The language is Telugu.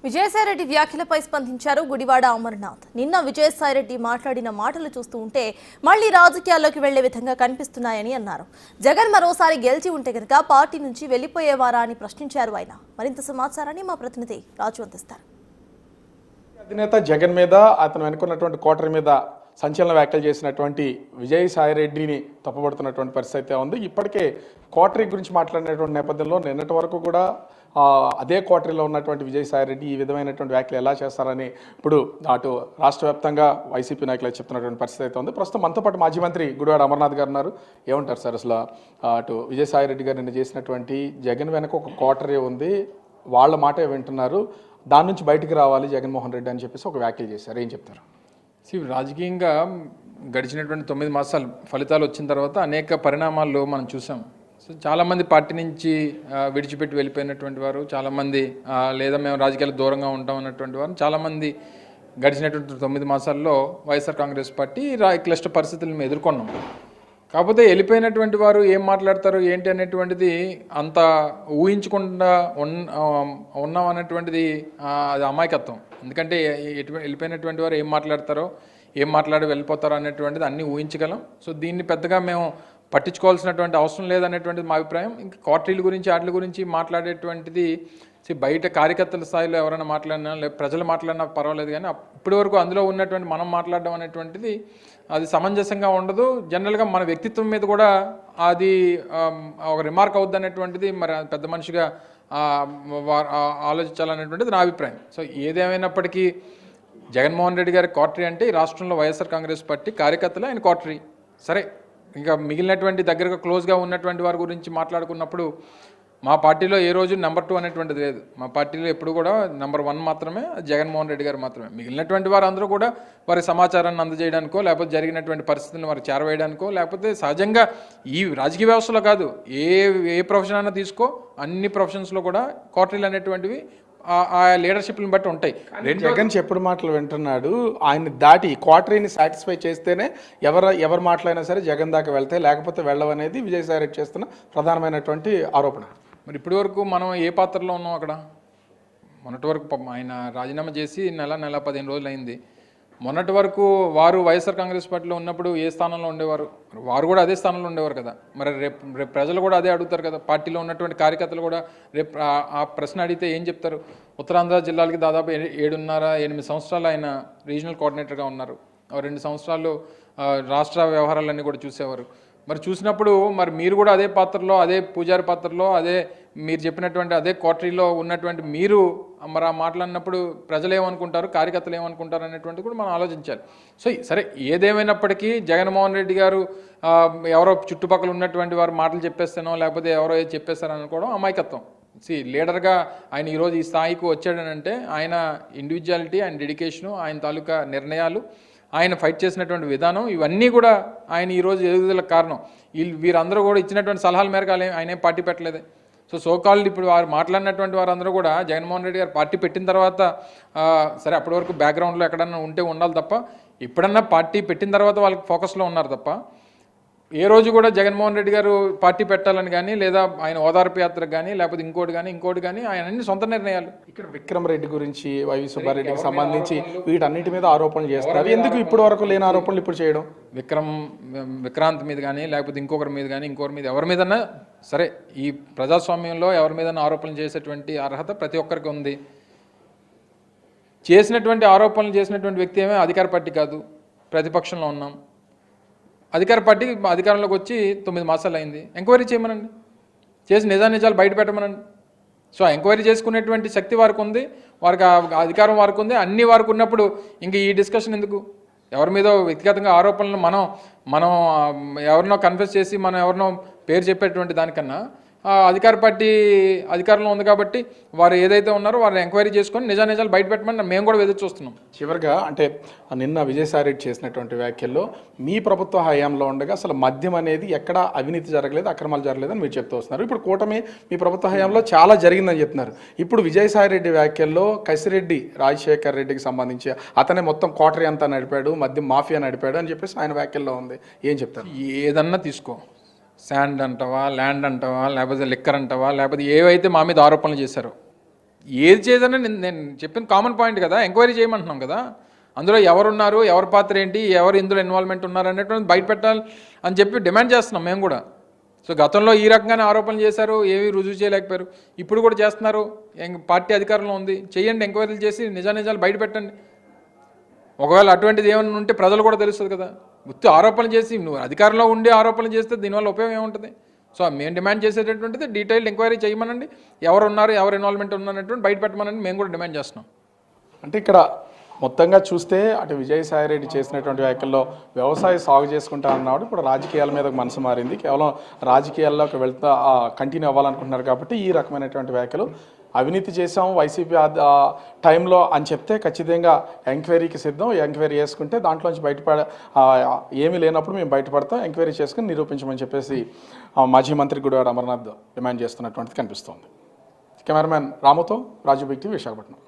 విజయసాయిరెడ్డి వ్యాఖ్యలపై స్పందించారు గుడివాడ అమర్నాథ్. నిన్న విజయసాయిరెడ్డి మాట్లాడిన మాటలు చూస్తూ ఉంటే మళ్లీ రాజకీయాల్లోకి వెళ్లే విధంగా కనిపిస్తున్నాయని అన్నారు. జగన్ మరోసారి గెలిచి ఉంటే కనుక పార్టీ నుంచి వెళ్లిపోయేవారా అని ప్రశ్నించారు ఆయన. మరింత సమాచారాన్ని మా ప్రతినిధి రాజు అందిస్తారు. అధినేత జగన్ మీద అతను వెనుకున్నటువంటి కోటరీ మీద సంచలన వ్యాఖ్యలు చేసినటువంటి విజయసాయిరెడ్డిని తప్పుపడుతున్నటువంటి పరిస్థితి అయితే ఉంది. ఇప్పటికే కోటరీ గురించి మాట్లాడినటువంటి నేపథ్యంలో నిన్నటి వరకు కూడా అదే కోటరీలో ఉన్నటువంటి విజయసాయిరెడ్డి ఈ విధమైనటువంటి వ్యాఖ్యలు ఎలా చేస్తారని ఇప్పుడు అటు రాష్ట్ర వ్యాప్తంగా వైసీపీ నాయకులు చెప్తున్నటువంటి పరిస్థితి అయితే ఉంది. ప్రస్తుతం మనతో పాటు మాజీ మంత్రి గుడివాడ అమర్నాథ్ గారు ఉన్నారు. ఏమంటారు సార్, అసలు అటు విజయసాయిరెడ్డి గారు నిన్న చేసినటువంటి జగన్ వెనక ఒక కోటరీ ఉంది, వాళ్ళ మాటే వింటున్నారు, దాని నుంచి బయటికి రావాలి జగన్మోహన్ రెడ్డి అని చెప్పేసి ఒక వ్యాఖ్యలు చేశారు, ఏం చెప్తారు? రాజకీయంగా గడిచినటువంటి 9 మాసాలు ఫలితాలు వచ్చిన తర్వాత అనేక పరిణామాల్లో మనం చూసాం. సో చాలామంది పార్టీ నుంచి విడిచిపెట్టి వెళ్ళిపోయినటువంటి వారు, చాలామంది లేదా మేము రాజకీయాలకు దూరంగా ఉంటాం అన్నటువంటి వారు చాలామంది గడిచినటువంటి 9 మాసాల్లో వైఎస్ఆర్ కాంగ్రెస్ పార్టీ క్లిష్ట పరిస్థితులను ఎదుర్కొన్నాం. కాకపోతే వెళ్ళిపోయినటువంటి వారు ఏం మాట్లాడతారు ఏంటి అనేటువంటిది అంత ఊహించకుండా ఉన్నాం అనేటువంటిది అది అమాయకత్వం. ఎందుకంటే వెళ్ళిపోయినటువంటి వారు ఏం మాట్లాడతారో ఏం మాట్లాడి వెళ్ళిపోతారో అనేటువంటిది అన్నీ ఊహించగలం. సో దీన్ని పెద్దగా మేము పట్టించుకోవాల్సినటువంటి అవసరం లేదనేటువంటిది మా అభిప్రాయం. ఇంకా క్వార్టరీల గురించి వాటి గురించి మాట్లాడేటువంటిది బయట కార్యకర్తల స్థాయిలో ఎవరైనా మాట్లాడినా లేదా ప్రజలు మాట్లాడినా పర్వాలేదు, కానీ ఇప్పటి వరకు అందులో ఉన్నటువంటి మనం మాట్లాడడం అనేటువంటిది అది సమంజసంగా ఉండదు. జనరల్గా మన వ్యక్తిత్వం మీద కూడా అది ఒక రిమార్క్ అవుద్ది అనేటువంటిది మరి పెద్ద మనిషిగా ఆలోచించాలనేటువంటిది నా అభిప్రాయం. సో ఏదేమైనప్పటికీ జగన్మోహన్ రెడ్డి గారి క్వార్టరీ అంటే ఈ రాష్ట్రంలో వైఎస్ఆర్ కాంగ్రెస్ పార్టీ కార్యకర్తలు ఆయన క్వార్టరీ. సరే, ఇంకా మిగిలినటువంటి దగ్గరగా క్లోజ్గా ఉన్నటువంటి వారి గురించి మాట్లాడుకున్నప్పుడు మా పార్టీలో ఏ రోజు నెంబర్ 2 అనేటువంటిది లేదు. మా పార్టీలో ఎప్పుడు కూడా నెంబర్ 1 మాత్రమే జగన్మోహన్ రెడ్డి గారు మాత్రమే. మిగిలినటువంటి వారు అందరూ కూడా వారి సమాచారాన్ని అందజేయడానికో లేకపోతే జరిగినటువంటి పరిస్థితులను వారు చేరవేయడానికో లేకపోతే సహజంగా ఈ రాజకీయ వ్యవస్థలో కాదు, ఏ ప్రొఫెషన్ అయినా తీసుకో, అన్ని ప్రొఫెషన్స్లో కూడా క్వార్టరీలు అనేటువంటివి ఆ లీడర్షిప్ని బట్టి ఉంటాయి. జగన్ చెప్పుడు మాటలు వింటున్నాడు, ఆయన దాటి క్వార్టరీని సాటిస్ఫై చేస్తేనే ఎవరు మాటలైనా సరే జగన్ దాకా వెళ్తాయి, లేకపోతే వెళ్ళవనేది విజయసాయిరెడ్డి చేస్తున్న ప్రధానమైనటువంటి ఆరోపణ. మరి ఇప్పటి వరకు మనం ఏ పాత్రలో ఉన్నాం అక్కడ? మొన్నటి వరకు ఆయన రాజీనామా చేసి నెల 15 రోజులు అయింది. మొన్నటి వరకు వారు వైఎస్ఆర్ కాంగ్రెస్ పార్టీలో ఉన్నప్పుడు ఏ స్థానంలో ఉండేవారు? వారు కూడా అదే స్థానంలో ఉండేవారు కదా. మరి రేపు ప్రజలు కూడా అదే అడుగుతారు కదా. పార్టీలో ఉన్నటువంటి కార్యకర్తలు కూడా రేపు ఆ ప్రశ్న అడిగితే ఏం చెప్తారు? ఉత్తరాంధ్ర జిల్లాలకి దాదాపు 7.5-8 సంవత్సరాలు ఆయన రీజనల్ కోఆర్డినేటర్గా ఉన్నారు. 2 సంవత్సరాలు రాష్ట్ర వ్యవహారాలన్నీ కూడా చూసేవారు. మరి చూసినప్పుడు మరి మీరు కూడా అదే పాత్రలో, అదే పూజారి పాత్రలో, అదే మీరు చెప్పినటువంటి అదే క్వార్టరీలో ఉన్నటువంటి మీరు మరి ఆ మాట్లాడినప్పుడు ప్రజలు ఏమనుకుంటారు, కార్యకర్తలు ఏమనుకుంటారు అనేటువంటిది కూడా మనం ఆలోచించాలి. సో సరే, ఏదేమైనప్పటికీ జగన్మోహన్ రెడ్డి గారు ఎవరో చుట్టుపక్కల ఉన్నటువంటి వారు మాటలు చెప్పేస్తానో లేకపోతే ఎవరో ఏది చెప్పేస్తారని అనుకోవడం అమాయకత్వం. లీడర్గా ఆయన ఈరోజు ఈ స్థాయికి వచ్చాడనంటే ఆయన ఇండివిజువాలిటీ, ఆయన డెడికేషను, ఆయన తాలూకా నిర్ణయాలు, ఆయన ఫైట్ చేసినటువంటి విధానం, ఇవన్నీ కూడా ఆయన ఈరోజు ఎదుగుదలకు కారణం. వీరందరూ కూడా ఇచ్చినటువంటి సలహాల మేరకు ఆయన పార్టీ పెట్టలేదే. సోకాల్డ్ ఇప్పుడు వారు మాట్లాడినటువంటి వారందరూ కూడా జగన్మోహన్ రెడ్డి గారు పార్టీ పెట్టిన తర్వాత సరే అప్పటి వరకు బ్యాక్గ్రౌండ్లో ఎక్కడన్నా ఉంటే ఉండాలి తప్ప, ఇప్పుడన్నా పార్టీ పెట్టిన తర్వాత వాళ్ళకి ఫోకస్లో ఉన్నారు తప్ప ఏ రోజు కూడా జగన్మోహన్ రెడ్డి గారు పార్టీ పెట్టాలని కానీ లేదా ఆయన ఓదార్పు యాత్రకు కానీ లేకపోతే ఇంకోటి కానీ ఆయన అన్ని సొంత నిర్ణయాలు. ఇక్కడ విక్రమ్ రెడ్డి గురించి, వైవి సుబ్బారెడ్డికి సంబంధించి వీటన్నిటి మీద ఆరోపణలు చేస్తారు. ఎందుకు ఇప్పటి వరకు లేని ఆరోపణలు ఇప్పుడు చేయడం? విక్రాంత్ మీద కానీ లేకపోతే ఇంకొకరి మీద కానీ ఇంకొకరి మీద ఎవరి మీదన్నా సరే, ఈ ప్రజాస్వామ్యంలో ఎవరి మీద ఆరోపణలు చేసేటువంటి అర్హత ప్రతి ఒక్కరికి ఉంది. చేసినటువంటి ఆరోపణలు చేసినటువంటి వ్యక్తి ఏమో అధికార పార్టీ కాదు, ప్రతిపక్షంలో ఉన్నాం. అధికార పార్టీ అధికారంలోకి వచ్చి 9 మాసాలు అయింది. ఎంక్వైరీ చేయమనండి, చేసి నిజాలు బయట పెట్టమనండి. సో ఎంక్వైరీ చేసుకునేటువంటి శక్తి వారికి ఉంది, వారికి అధికారం వారికి ఉంది, అన్ని వారికి ఉన్నప్పుడు ఇంక ఈ డిస్కషన్ ఎందుకు? ఎవరి మీద వ్యక్తిగతంగా ఆరోపణలు మనం ఎవరినో కన్ఫెస్ చేసి మనం ఎవరినో పేరు చెప్పేటువంటి దానికన్నా అధికార పార్టీ అధికారంలో ఉంది కాబట్టి వారు ఏదైతే ఉన్నారో వారిని ఎంక్వైరీ చేసుకొని నిజాలు బయట పెట్టమని మేము కూడా ఎదురు చూస్తున్నాం. చివరిగా అంటే నిన్న విజయసాయిరెడ్డి చేసినటువంటి వ్యాఖ్యల్లో మీ ప్రభుత్వ హయాంలో ఉండగా అసలు మద్యం అనేది ఎక్కడ అవినీతి జరగలేదు, అక్రమాలు జరగలేదని మీరు చెప్తూ వస్తున్నారు. ఇప్పుడు కూటమి మీ ప్రభుత్వ హయాంలో చాలా జరిగిందని చెప్తున్నారు. ఇప్పుడు విజయసాయిరెడ్డి వ్యాఖ్యల్లో కసిరెడ్డి రాజశేఖర్ రెడ్డికి సంబంధించి అతనే మొత్తం క్వార్టరీ అంతా నడిపాడు, మద్యం మాఫియా నడిపాడు అని చెప్పేసి ఆయన వ్యాఖ్యల్లో ఉంది, ఏం చెప్తారు? ఏదన్నా తీసుకో, శాండ్ అంటావా, ల్యాండ్ అంటావా, లేకపోతే లిక్కర్ అంటావా, లేకపోతే ఏవైతే మా మీద ఆరోపణలు చేశారో ఏది చేయాలని నేను చెప్పిన కామన్ పాయింట్ కదా, ఎంక్వైరీ చేయమంటున్నాం కదా. అందులో ఎవరున్నారు, ఎవరి పాత్ర ఏంటి, ఎవరు ఇందులో ఇన్వాల్వ్మెంట్ ఉన్నారు అనేటువంటి బయట పెట్టాలి అని చెప్పి డిమాండ్ చేస్తున్నాం మేము కూడా. సో గతంలో ఈ రకంగానే ఆరోపణలు చేశారు, ఏవి రుజువు చేయలేకపోయారు, ఇప్పుడు కూడా చేస్తున్నారు. పార్టీ అధికారంలో ఉంది, చేయండి, ఎంక్వైరీలు చేసి నిజాలు బయట పెట్టండి. ఒకవేళ అటువంటిది ఏమైనా ఉంటే ప్రజలు కూడా తెలుస్తుంది కదా. గుర్తు ఆరోపణలు చేసి నువ్వు అధికారంలో ఉండి ఆరోపణలు చేస్తే దీనివల్ల ఉపయోగం ఏముంటుంది? సో మేము డిమాండ్ చేసేటటువంటిది డీటెయిల్డ్ ఎంక్వైరీ చేయమనండి, ఎవరు ఉన్నారు, ఎవరు ఇన్వాల్వ్మెంట్ ఉన్నటువంటి బయట పెట్టమనండి మేము కూడా డిమాండ్ చేస్తున్నాం. అంటే ఇక్కడ మొత్తంగా చూస్తే అటు విజయసాయిరెడ్డి చేసినటువంటి వ్యాఖ్యల్లో వ్యవసాయ సాగు చేసుకుంటా అన్నాడు, ఇప్పుడు రాజకీయాల మీద మనసు మారింది, కేవలం రాజకీయాల్లోకి వెళ్తా కంటిన్యూ అవ్వాలనుకుంటున్నారు కాబట్టి ఈ రకమైనటువంటి వ్యాఖ్యలు. అవినీతి చేసాం వైసీపీ టైంలో అని చెప్తే ఖచ్చితంగా ఎంక్వైరీకి సిద్ధం, ఎంక్వైరీ చేసుకుంటే దాంట్లోంచి ఏమీ లేనప్పుడు మేము బయటపడతాం, ఎంక్వైరీ చేసుకుని నిరూపించమని చెప్పేసి మాజీ మంత్రి గుడివాడ అమర్నాథ్ డిమాండ్ చేస్తున్నటువంటిది కనిపిస్తోంది. కెమెరామ్యాన్ రాముతో రాజు బిగ్ టీవీ, విశాఖపట్నం.